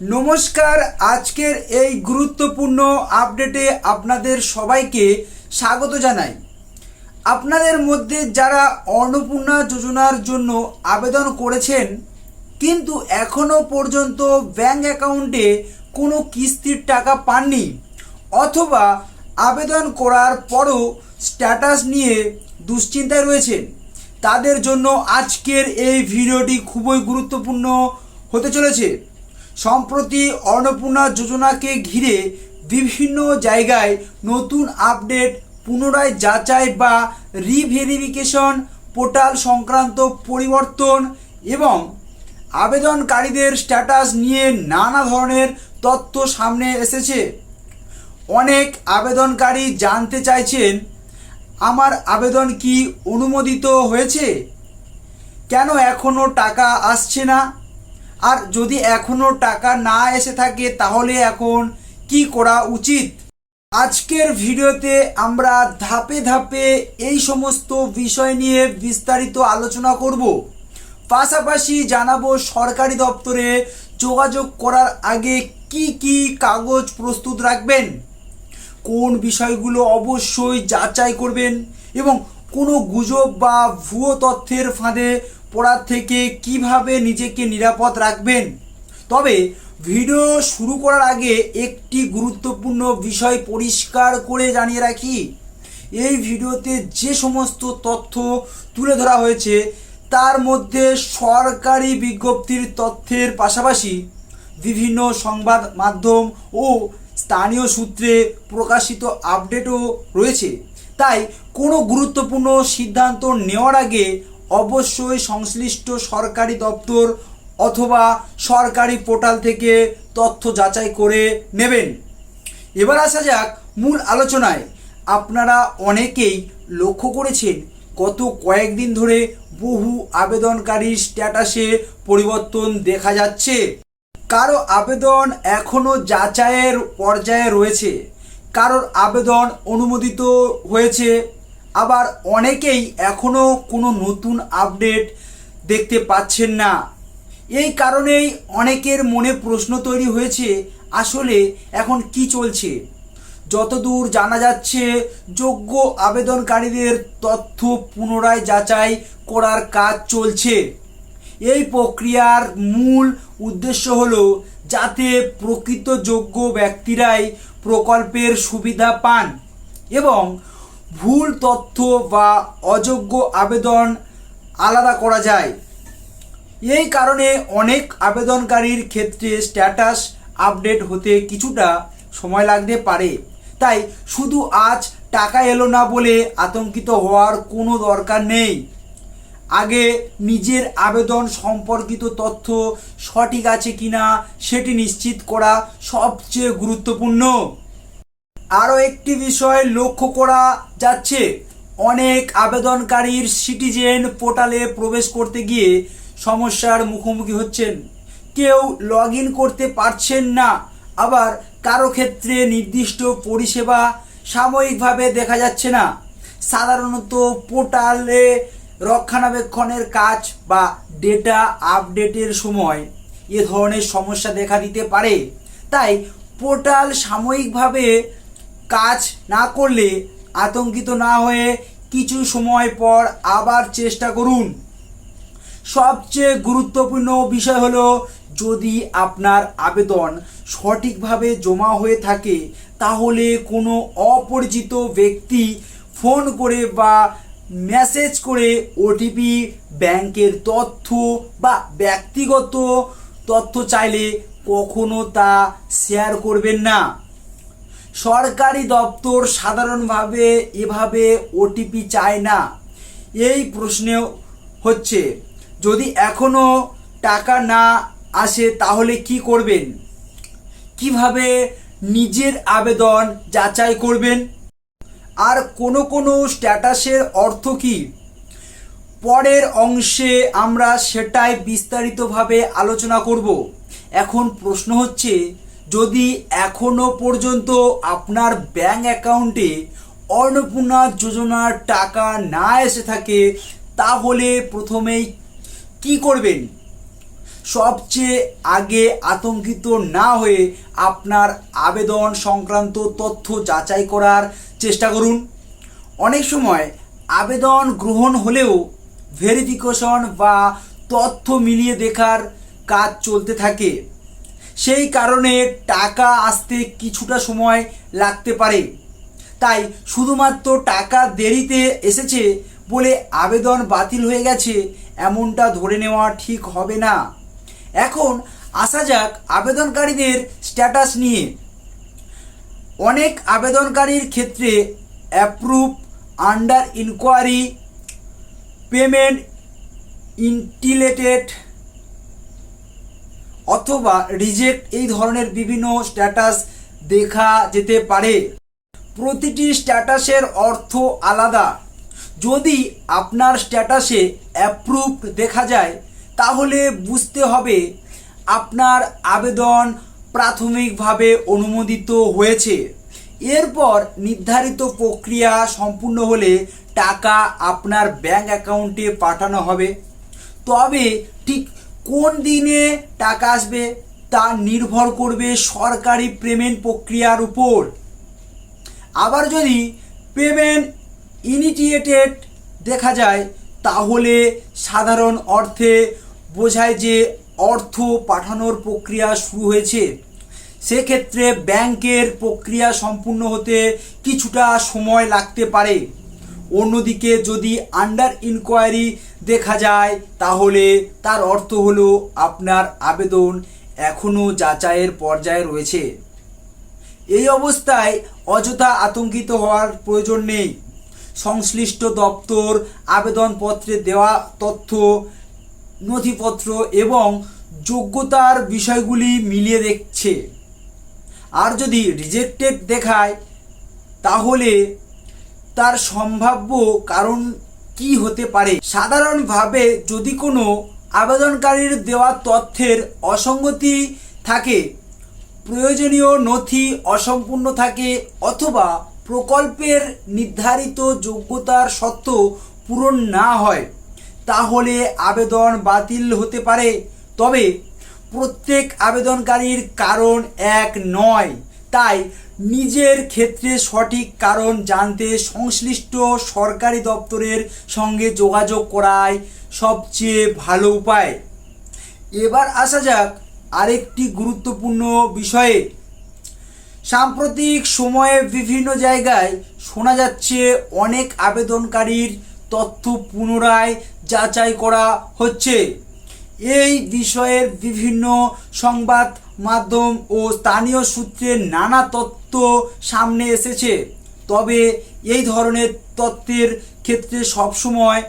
নমস্কার, আজকের এই গুরুত্বপূর্ণ আপডেটে আপনাদের সবাইকে স্বাগত জানাই। আপনাদের মধ্যে যারা অন্নপূর্ণা যোজনার জন্য আবেদন করেছেন কিন্তু এখনও পর্যন্ত ব্যাংক অ্যাকাউন্টে কোনো কিস্তির টাকা পাননি, অথবা আবেদন করার পরও স্ট্যাটাস নিয়ে দুশ্চিন্তায় রয়েছেন, তাদের জন্য আজকের এই ভিডিওটি খুবই গুরুত্বপূর্ণ হতে চলেছে। সম্প্রতি অন্নপূর্ণা যোজনাকে ঘিরে বিভিন্ন জায়গায় নতুন আপডেট, পুনরায় যাচাই বা রিভেরিফিকেশন, পোর্টাল সংক্রান্ত পরিবর্তন এবং আবেদনকারীদের স্ট্যাটাস নিয়ে নানা ধরনের তথ্য সামনে এসেছে। অনেক আবেদনকারী জানতে চাইছেন, আমার আবেদন কি অনুমোদিত হয়েছে, কেন এখনও টাকা আসছে না, আর যদি এখনও টাকা না এসে থাকে তাহলে এখন কি করা উচিত। আজকের ভিডিওতে আমরা ধাপে ধাপে এই সমস্ত বিষয় নিয়ে বিস্তারিত আলোচনা করব। পাশাপাশি জানাবো সরকারি দপ্তরে যোগাযোগ করার আগে কি কি কাগজ প্রস্তুত রাখবেন, কোন বিষয়গুলো অবশ্যই যাচাই করবেন এবং কোনো গুজব বা ভুয়ো তথ্যের ফাঁদে পড়ার থেকে কিভাবে নিজেকে নিরাপদ রাখবেন। তবে ভিডিও শুরু করার আগে একটি গুরুত্বপূর্ণ বিষয় পরিষ্কার করে জানিয়ে রাখি, এই ভিডিওতে যে সমস্ত তথ্য তুলে ধরা হয়েছে তার মধ্যে সরকারি বিজ্ঞপ্তির তথ্যের পাশাপাশি বিভিন্ন সংবাদ মাধ্যম ও স্থানীয় সূত্রে প্রকাশিত আপডেটও রয়েছে। তাই কোনো গুরুত্বপূর্ণ সিদ্ধান্ত নেওয়ার আগে অবশ্যই সংশ্লিষ্ট সরকারি দপ্তর অথবা সরকারি পোর্টাল থেকে তথ্য যাচাই করে নেবেন। এবার আসা যাক মূল আলোচনায়। আপনারা অনেকেই লক্ষ্য করেছেন, গত কয়েকদিন ধরে বহু আবেদনকারীর স্ট্যাটাসে পরিবর্তন দেখা যাচ্ছে। কারো আবেদন এখনও যাচাইয়ের পর্যায়ে রয়েছে, কারোর আবেদন অনুমোদিত হয়েছে, আবার অনেকেই এখনও কোনো নতুন আপডেট দেখতে পাচ্ছেন না। এই কারণেই অনেকের মনে প্রশ্ন তৈরি হয়েছে, আসলে এখন কি চলছে। যতদূর জানা যাচ্ছে, যোগ্য আবেদনকারীদের তথ্য পুনরায় যাচাই করার কাজ চলছে। এই প্রক্রিয়ার মূল উদ্দেশ্য হলো যাতে প্রকৃত যোগ্য ব্যক্তিরাই প্রকল্পের সুবিধা পান এবং ভুল তথ্য বা অযোগ্য আবেদন আলাদা করা যায়। এই কারণে অনেক আবেদনকারীর ক্ষেত্রে স্ট্যাটাস আপডেট হতে কিছুটা সময় লাগতে পারে। তাই শুধু আজ টাকা এলো না বলে আতঙ্কিত হওয়ার কোনো দরকার নেই। আগে নিজের আবেদন সম্পর্কিত তথ্য সঠিক আছে কিনা সেটি নিশ্চিত করা সবচেয়ে গুরুত্বপূর্ণ। আরও একটি বিষয় লক্ষ্য করা যাচ্ছে, অনেক আবেদনকারীর সিটিজেন পোর্টালে প্রবেশ করতে গিয়ে সমস্যার মুখোমুখি হচ্ছেন। কেউ লগ ইন করতে পারছেন না, আবার কারো ক্ষেত্রে নির্দিষ্ট পরিষেবা সাময়িকভাবে দেখা যাচ্ছে না। সাধারণত পোর্টালে রক্ষণাবেক্ষণের কাজ বা ডেটা আপডেটের সময় এ ধরনের সমস্যা দেখা দিতে পারে। তাই পোর্টাল সাময়িকভাবে কাজ না করলে আতঙ্কিত না হয়ে কিছু সময় পর আবার চেষ্টা করুন। সবচেয়ে গুরুত্বপূর্ণ বিষয় হলো, যদি আপনার আবেদন সঠিকভাবে জমা হয়ে থাকে তাহলে কোনো অপরিচিত ব্যক্তি ফোন করে বা মেসেজ করে ওটিপি, ব্যাংকের তথ্য বা ব্যক্তিগত তথ্য চাইলে কখনো তা শেয়ার করবেন না। সরকারি দপ্তর সাধারণভাবে এভাবে ওটিপি চায় না। এই প্রশ্ন হচ্ছে, যদি এখনও টাকা না আসে তাহলে কি করবেন, কিভাবে নিজের আবেদন যাচাই করবেন, আর কোনো স্ট্যাটাসের অর্থ কি। পরের অংশে আমরা সেটাই বিস্তারিতভাবে আলোচনা করব। এখন প্রশ্ন হচ্ছে, যদি এখনও পর্যন্ত আপনার ব্যাংক অ্যাকাউন্টে অন্নপূর্ণা যোজনার টাকা না এসে থাকে তাহলে প্রথমেই কি করবেন। সবচেয়ে আগে আতঙ্কিত না হয়ে আপনার আবেদন সংক্রান্ত তথ্য যাচাই করার চেষ্টা করুন। অনেক সময় আবেদন গ্রহণ হলেও ভেরিফিকেশন বা তথ্য মিলিয়ে দেখার কাজ চলতে থাকে, সেই কারণে টাকা আসতে কিছুটা সময় লাগতে পারে। তাই শুধুমাত্র টাকা দেরিতে এসেছে বলে আবেদন বাতিল হয়ে গেছে এমনটা ধরে নেওয়া ঠিক হবে না। এখন আসা যাক আবেদনকারীদের স্ট্যাটাস নিয়ে। অনেক আবেদনকারীর ক্ষেত্রে অ্যাপ্রুভ, আন্ডার ইনকোয়ারি, পেমেন্ট ইন্টিলেটেড অথবা রিজেক্ট এই ধরনের বিভিন্ন স্ট্যাটাস দেখা যেতে পারে। প্রতিটি স্ট্যাটাসের অর্থ আলাদা। যদি আপনার স্ট্যাটাসে অ্যাপ্রুভড দেখা যায় তাহলে বুঝতে হবে আপনার আবেদন প্রাথমিকভাবে অনুমোদিত হয়েছে। এরপর নির্ধারিত প্রক্রিয়া সম্পূর্ণ হলে টাকা আপনার ব্যাংক অ্যাকাউন্টে পাঠানো হবে। তবে ঠিক কোন দিনে টাকা আসবে তা নির্ভর করবে সরকারি পেমেন্ট প্রক্রিয়ার উপর। আবার যদি পেমেন্ট ইনিশিয়েটেড দেখা যায় তাহলে সাধারণ অর্থে বোঝায় যে অর্থ পাঠানোর প্রক্রিয়া শুরু হয়েছে। সেক্ষেত্রে ব্যাংকের প্রক্রিয়া সম্পূর্ণ হতে কিছুটা সময় লাগতে পারে। অন্যদিকে যদি আন্ডার ইনকোয়ারি দেখা যায় তাহলে তার অর্থ হলো আপনার আবেদন এখনও যাচাইয়ের পর্যায়ে রয়েছে। এই অবস্থায় অযথা আতঙ্কিত হওয়ার প্রয়োজন নেই। সংশ্লিষ্ট দপ্তর আবেদনপত্রে দেওয়া তথ্য, নথিপত্র এবং যোগ্যতার বিষয়গুলি মিলিয়ে দেখছে। আর যদি রিজেক্টেড দেখায় তাহলে তার সম্ভাব্য কারণ কি হতে পারে। সাধারণভাবে যদি কোনো আবেদনকারীর দেওয়া তথ্যের অসঙ্গতি থাকে, প্রয়োজনীয় নথি অসম্পূর্ণ থাকে অথবা প্রকল্পের নির্ধারিত যোগ্যতার শর্ত পূরণ না হয় তাহলে আবেদন বাতিল হতে পারে। তবে প্রত্যেক আবেদনকারীর কারণ এক নয়, তাই নিজের ক্ষেত্রে সঠিক কারণ জানতে সংশ্লিষ্ট সরকারি দপ্তরের সঙ্গে যোগাযোগ করাই সবচেয়ে ভালো উপায়। এবার আসা যাক আরেকটি গুরুত্বপূর্ণ বিষয়ে। সাম্প্রতিক সময়ে বিভিন্ন জায়গায় শোনা যাচ্ছে অনেক আবেদনকারীর তথ্য পুনরায় যাচাই করা হচ্ছে। এই বিষয়ের বিভিন্ন সংবাদ মাধ্যম ও স্থানীয় সূত্রে নানা তথ্য সামনে এসেছে। তবে এই ধরনের তথ্যের ক্ষেত্রে সবসময়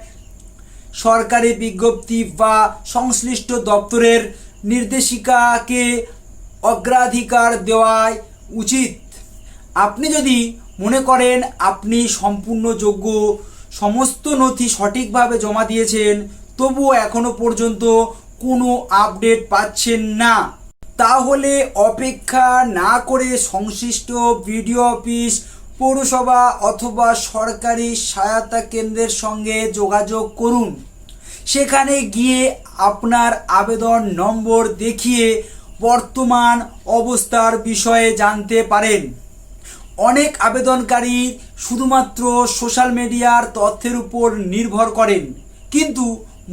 সরকারি বিজ্ঞপ্তি বা সংশ্লিষ্ট দপ্তরের নির্দেশিকাকে অগ্রাধিকার দেওয়াই উচিত। আপনি যদি মনে করেন আপনি সম্পূর্ণ যোগ্য, সমস্ত নথি সঠিকভাবে জমা দিয়েছেন, তবুও এখনো পর্যন্ত কোনো আপডেট পাচ্ছেন না, তাহলে অপেক্ষা না করে সংশ্লিষ্ট বিডিও অফিস, পৌরসভা অথবা সরকারি সহায়তা কেন্দ্রের সঙ্গে যোগাযোগ করুন। সেখানে গিয়ে আপনার আবেদন নম্বর দেখিয়ে বর্তমান অবস্থার বিষয়ে জানতে পারেন। অনেক আবেদনকারী শুধুমাত্র সোশ্যাল মিডিয়ার তথ্যের উপর নির্ভর করেন, কিন্তু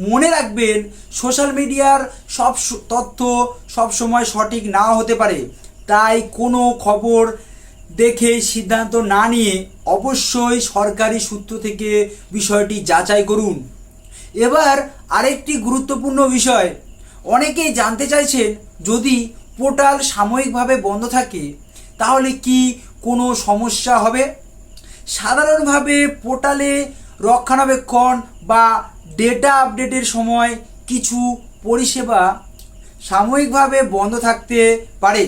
মনে রাখবেন সোশ্যাল মিডিয়ার সব তথ্য সবসময় সঠিক নাও হতে পারে। তাই কোনো খবর দেখে সিদ্ধান্ত না নিয়ে অবশ্যই সরকারি সূত্র থেকে বিষয়টি যাচাই করুন। এবার আরেকটি গুরুত্বপূর্ণ বিষয়, অনেকেই জানতে চাইছেন যদি পোর্টাল সাময়িকভাবে বন্ধ থাকে তাহলে কি কোনো সমস্যা হবে। সাধারণভাবে পোর্টালে রক্ষণাবেক্ষণ বা ডেটা আপডেটের সময় কিছু পরিষেবা সাময়িকভাবে বন্ধ থাকতে পারে।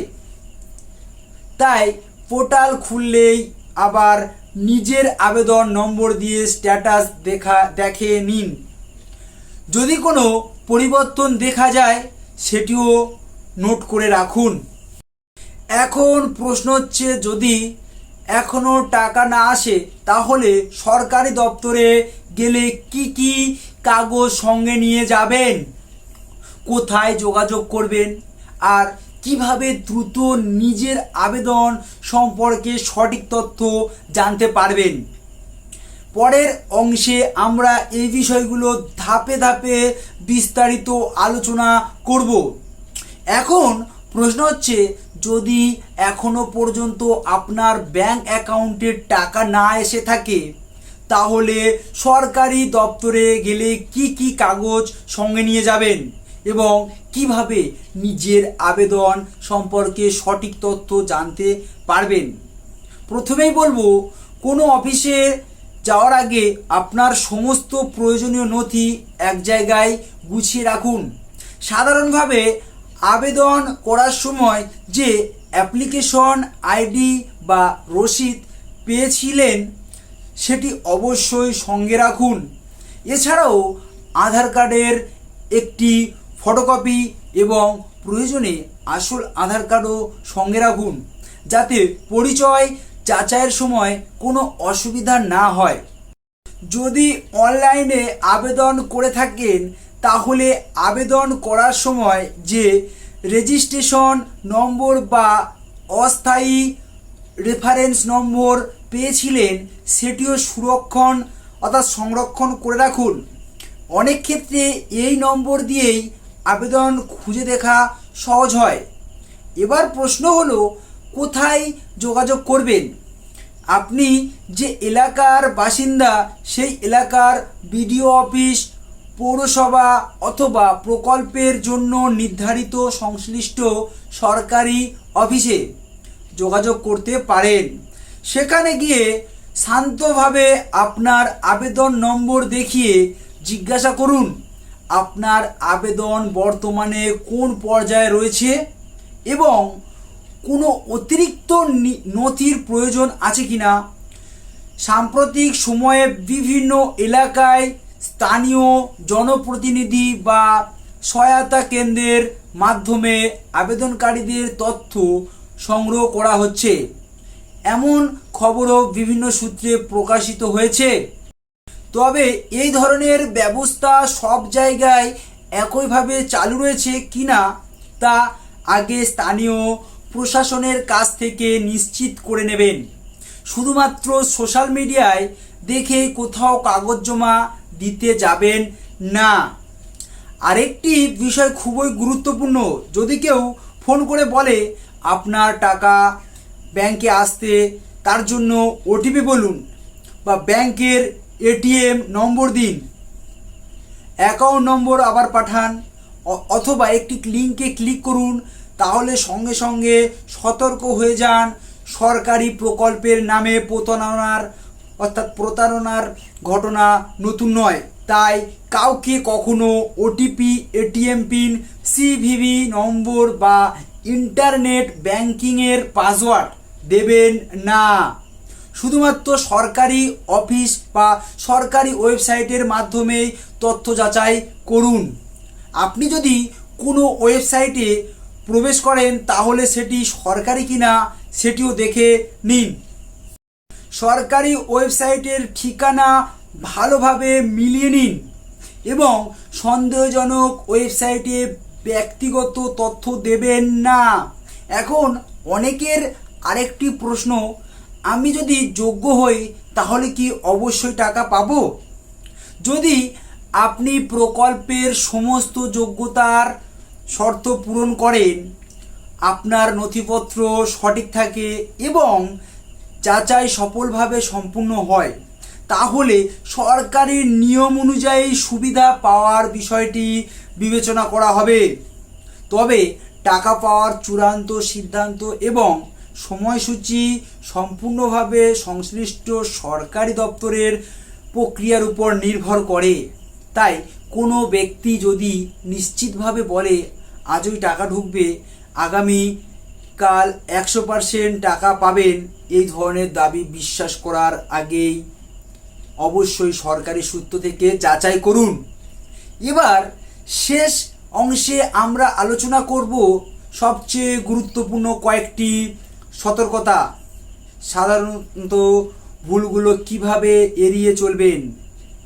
তাই পোর্টাল খুললেই আবার নিজের আবেদন নম্বর দিয়ে স্ট্যাটাস দেখে নিন। যদি কোনো পরিবর্তন দেখা যায় সেটিও নোট করে রাখুন। এখন প্রশ্ন হচ্ছে, যদি এখনও টাকা না আসে তাহলে সরকারি দপ্তরে গেলে কি কি কাগজ সঙ্গে নিয়ে যাবেন। কোথায় যোগাযোগ করবেন আর কিভাবে দ্রুত নিজের আবেদন সম্পর্কে সঠিক তথ্য জানতে পারবেন। পরের অংশে আমরা এই বিষয়গুলো ধাপে ধাপে বিস্তারিত আলোচনা করব। এখন প্রশ্ন হচ্ছে, যদি এখনো পর্যন্ত আপনার ব্যাংক অ্যাকাউন্টে টাকা না এসে থাকে, তাহলে সরকারি দপ্তরে গেলে কি কি কাগজ সঙ্গে নিয়ে যাবেন এবং কিভাবে নিজের আবেদন সম্পর্কে সঠিক তথ্য জানতে পারবেন। প্রথমেই বলবো, কোনো অফিসে যাওয়ার আগে আপনার সমস্ত প্রয়োজনীয় নথি এক জায়গায় গুছিয়ে রাখুন। সাধারণভাবে আবেদন করার সময় যে অ্যাপ্লিকেশন আইডি বা রসিদ পেয়েছিলেন সেটি অবশ্যই সঙ্গে রাখুন। এছাড়াও আধার কার্ডের একটি ফটোকপি এবং প্রয়োজনে আসল আধার কার্ডও সঙ্গে রাখুন, যাতে পরিচয় যাচাইয়ের সময় কোনো অসুবিধা না হয়। যদি অনলাইনে আবেদন করে থাকেন, তাহলে আবেদন করার সময় যে রেজিস্ট্রেশন নম্বর বা অস্থায়ী রেফারেন্স নম্বর পেয়েছিলেন সেটিও সংরক্ষণ করে রাখুন। অনেক ক্ষেত্রে এই নম্বর দিয়েই আবেদন খুঁজে দেখা সহজ হয়। এবার প্রশ্ন হলো, কোথায় যোগাযোগ করবেন? আপনি যে এলাকার বাসিন্দা সেই এলাকার বিডিও অফিস, পৌরসভা অথবা প্রকল্পের জন্য নির্ধারিত সংশ্লিষ্ট সরকারি অফিসে যোগাযোগ করতে পারেন। সেখানে গিয়ে শান্তভাবে আপনার আবেদন নম্বর দেখিয়ে জিজ্ঞাসা করুন আপনার আবেদন বর্তমানে কোন পর্যায়ে রয়েছে এবং কোনো অতিরিক্ত নথির প্রয়োজন আছে কিনা। সাম্প্রতিক সময়ে বিভিন্ন এলাকায় স্থানীয় জনপ্রতিনিধি বা সহায়তা কেন্দ্রের মাধ্যমে আবেদনকারীদের তথ্য সংগ্রহ করা হচ্ছে, এমন খবরও বিভিন্ন সূত্রে প্রকাশিত হয়েছে। তবে এই ধরনের ব্যবস্থা সব জায়গায় একইভাবে চালু রয়েছে কিনা তা আগে স্থানীয় প্রশাসনের কাছ থেকে নিশ্চিত করে নেবেন। শুধুমাত্র সোশ্যাল মিডিয়ায় দেখে কোথাও কাগজ জমা দিতে যাবেন না। আরেকটি বিষয় খুবই গুরুত্বপূর্ণ, যদি কেউ ফোন করে বলে আপনার টাকা ব্যাংকে আসতে তার জন্য ওটিপি বলুন বা ব্যাংকের এটিএম নম্বর দিন, অ্যাকাউন্ট নম্বর আবার পাঠান অথবা একটি লিঙ্কে ক্লিক করুন, তাহলে সঙ্গে সঙ্গে সতর্ক হয়ে যান। সরকারি প্রকল্পের নামে প্রতারণার ঘটনা নতুন নয়, তাই কাউকে কখনো ওটিপি, এটিএম পিন, সিভিভি নম্বর বা ইন্টারনেট ব্যাংকিংয়ের পাসওয়ার্ড দেবেন না। শুধুমাত্র সরকারি অফিস বা সরকারি ওয়েবসাইটের মাধ্যমেই তথ্য যাচাই করুন। আপনি যদি কোনো ওয়েবসাইটে প্রবেশ করেন তাহলে সেটি সরকারি কিনা সেটিও দেখে নিন। সরকারি ওয়েবসাইটের ঠিকানা ভালোভাবে মিলিয়ে নিন এবং সন্দেহজনক ওয়েবসাইটে ব্যক্তিগত তথ্য দেবেন না। এখন অনেকের আরেকটি প্রশ্ন, আমি যদি যোগ্য হই তাহলে কি অবশ্যই টাকা পাবো? যদি আপনি প্রকল্পের সমস্ত যোগ্যতার শর্ত পূরণ করেন, আপনার নথিপত্র সঠিক থাকে এবং যাচাই সফলভাবে সম্পূর্ণ হয়, তাহলে সরকারি নিয়ম অনুযায়ী সুবিধা পাওয়ার বিষয়টি বিবেচনা করা হবে। তবে টাকা পাওয়ার চূড়ান্ত সিদ্ধান্ত এবং সময়সূচি সম্পূর্ণভাবে সংশ্লিষ্ট সরকারি দপ্তরের প্রক্রিয়ার উপর নির্ভর করে। তাই কোনো ব্যক্তি যদি নিশ্চিতভাবে বলে আজই টাকা ঢুকবে, আগামীকাল 100% টাকা পাবেন, এই ধরনের দাবি বিশ্বাস করার আগেই অবশ্যই সরকারি সূত্র থেকে যাচাই করুন। এবার শেষ অংশে আমরা আলোচনা করব সবচেয়ে গুরুত্বপূর্ণ কয়েকটি সতর্কতা, সাধারণত ভুলগুলো কিভাবে এড়িয়ে চলবেন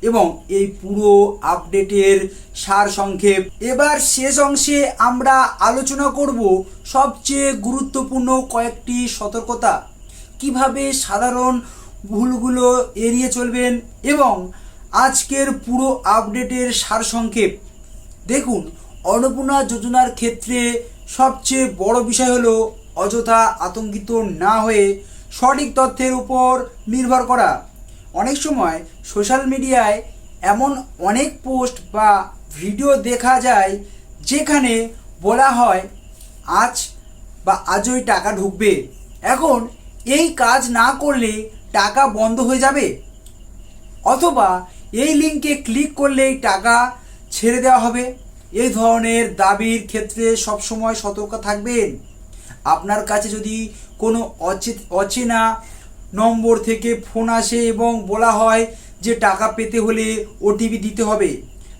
এবং এই পুরো আপডেটের সারসংক্ষেপ। এবার শেষ অংশে আমরা আলোচনা করব সবচেয়ে গুরুত্বপূর্ণ কয়েকটি সতর্কতা, কিভাবে সাধারণ ভুলগুলো এড়িয়ে চলবেন এবং আজকের পুরো আপডেটের সারসংক্ষেপ। দেখুন, অন্নপূর্ণা যোজনার ক্ষেত্রে সবচেয়ে বড় বিষয় হলো অযথা আতঙ্কিত না হয়ে সঠিক তথ্যের উপর নির্ভর করা। অনেক সময় সোশ্যাল মিডিয়ায় এমন অনেক পোস্ট বা ভিডিও দেখা যায় যেখানে বলা হয় আজ বা আজই টাকা ঢুকবে, এখন এই কাজ না করলে টাকা বন্ধ হয়ে যাবে, অথবা এই লিঙ্কে ক্লিক করলেই টাকা ছেড়ে দেওয়া হবে। এই ধরনের দাবির ক্ষেত্রে সবসময় সতর্ক থাকবেন। আপনার কাছে যদি কোনো অচেনা নম্বর থেকে ফোন আসে এবং বলা হয় যে টাকা পেতে হলে ওটিপি দিতে হবে,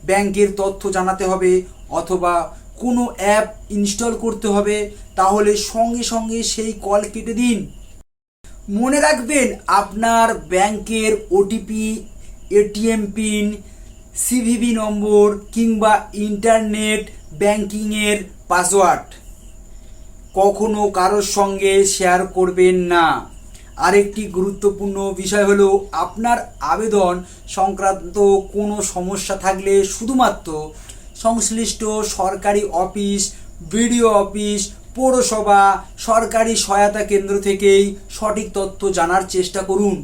ব্যাংকের তথ্য জানাতে হবে অথবা কোনো অ্যাপ ইনস্টল করতে হবে, তাহলে সঙ্গে সঙ্গে সেই কল কেটে দিন। মনে রাখবেন, আপনার ব্যাংকের ওটিপি, এটিএম পিন, সিভিভি নম্বর কিংবা ইন্টারনেট ব্যাংকিংয়ের পাসওয়ার্ড কখনো কারোর সঙ্গে শেয়ার করবেন না। আরেকটি গুরুত্বপূর্ণ বিষয় হলো, আপনার আবেদন সংক্রান্ত কোনো সমস্যা থাকলে শুধুমাত্র সংশ্লিষ্ট সরকারি অফিস, বিডিও অফিস, পৌরসভা, সরকারি সহায়তা কেন্দ্র থেকেই সঠিক তথ্য জানার চেষ্টা করুন।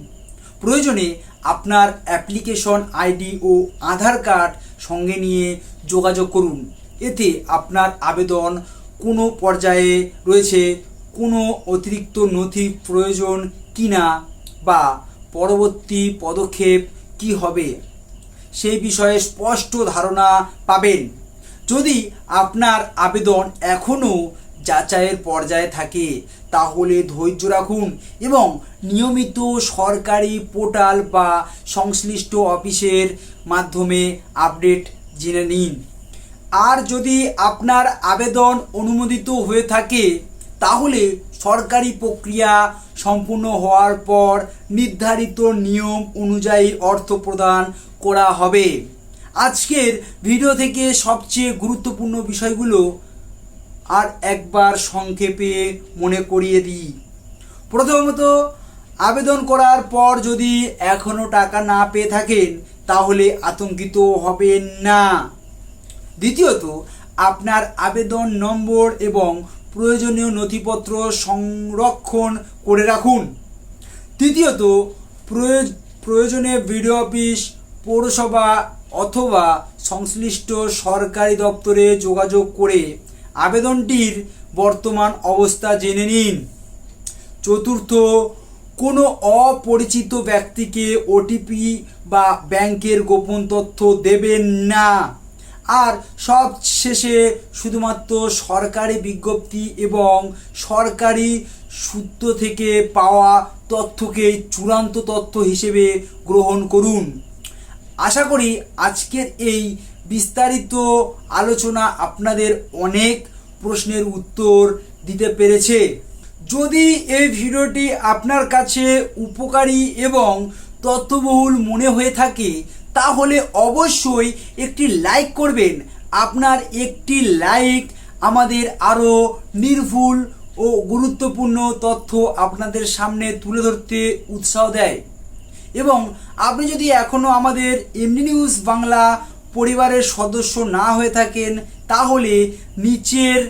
প্রয়োজনে আপনার অ্যাপ্লিকেশন আইডি ও আধার কার্ড সঙ্গে নিয়ে যোগাযোগ করুন। এতে আপনার আবেদন কোনো পর্যায়ে রয়েছে, কোনো অতিরিক্ত নথি প্রয়োজন কিনা বা পরবর্তী পদক্ষেপ কি হবে সেই বিষয়ে স্পষ্ট ধারণা পাবেন। যদি আপনার আবেদন এখনও যাচাইয়ের পর্যায়ে থাকে তাহলে ধৈর্য রাখুন এবং নিয়মিত সরকারি পোর্টাল বা সংশ্লিষ্ট অফিসের মাধ্যমে আপডেট জেনে নিন। আর যদি আপনার আবেদন অনুমোদিত হয়ে থাকে তাহলে সরকারি প্রক্রিয়া সম্পূর্ণ হওয়ার পর নির্ধারিত নিয়ম অনুযায়ী অর্থ প্রদান করা হবে। আজকের ভিডিও থেকে সবচেয়ে গুরুত্বপূর্ণ বিষয়গুলো আর একবার সংক্ষেপে মনে করিয়ে দিই। প্রথমত, আবেদন করার পর যদি এখনও টাকা না পেয়ে থাকেন তাহলে আতঙ্কিত হবেন না। দ্বিতীয়ত, আপনার আবেদন নম্বর এবং প্রয়োজনীয় নথিপত্র সংরক্ষণ করে রাখুন। তৃতীয়ত, প্রয়োজনে বিডিও অফিস, পৌরসভা অথবা সংশ্লিষ্ট সরকারি দপ্তরে যোগাযোগ করে আবেদনটির বর্তমান অবস্থা জেনে নিন। চতুর্থ, কোনো অপরিচিত ব্যক্তিকে ওটিপি বা ব্যাংকের গোপন তথ্য দেবেন না। আর সব শেষে, শুধুমাত্র সরকারি বিজ্ঞপ্তি এবং সরকারি সূত্র থেকে পাওয়া তথ্যকেই চূড়ান্ত তথ্য হিসেবে গ্রহণ করুন। আশা করি আজকের এই বিস্তারিত আলোচনা আপনাদের অনেক প্রশ্নের উত্তর দিতে পেরেছে। যদি এই ভিডিওটি আপনার কাছে উপকারী এবং তথ্যবহুল মনে হয়ে থাকে তাহলে অবশ্যই একটি লাইক করবেন। আপনার একটি লাইক আমাদের আরও নির্ভুল ও গুরুত্বপূর্ণ তথ্য আপনাদের সামনে তুলে ধরতে উৎসাহ দেয়। এবং আপনি যদি এখনও আমাদের এমডি নিউজ বাংলা পরিবারের সদস্য না হয়ে থাকেন তাহলে নিচের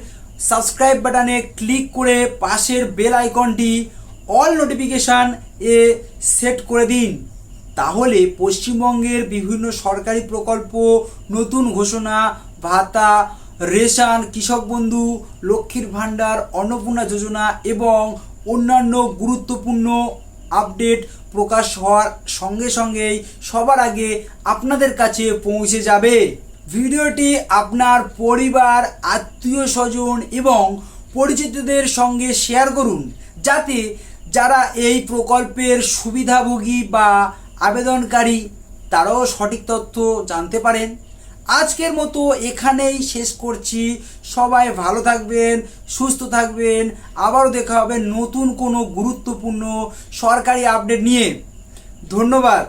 সাবস্ক্রাইব বাটনে ক্লিক করে পাশের বেল আইকনটি অল নোটিফিকেশান এ সেট করে দিন। তাহলে পশ্চিমবঙ্গের বিভিন্ন সরকারি প্রকল্প, নতুন ঘোষণা, ভাতা, রেশন, কৃষক বন্ধু, লক্ষ্মীর ভাণ্ডার, অন্নপূর্ণা যোজনা এবং অন্যান্য গুরুত্বপূর্ণ আপডেট প্রকাশ হওয়ার সঙ্গে সঙ্গেই সবার আগে আপনাদের কাছে পৌঁছে যাবে। ভিডিওটি আপনার পরিবার, আত্মীয় স্বজন এবং পরিচিতদের সঙ্গে শেয়ার করুন, যাতে যারা এই প্রকল্পের সুবিধাভোগী বা আবেদনকারী তারাও সঠিক তথ্য জানতে পারেন। আজকের মতো এখানেই শেষ করছি। সবাই ভালো থাকবেন, সুস্থ থাকবেন। আবারও দেখা হবে নতুন কোনো গুরুত্বপূর্ণ সরকারি আপডেট নিয়ে। ধন্যবাদ।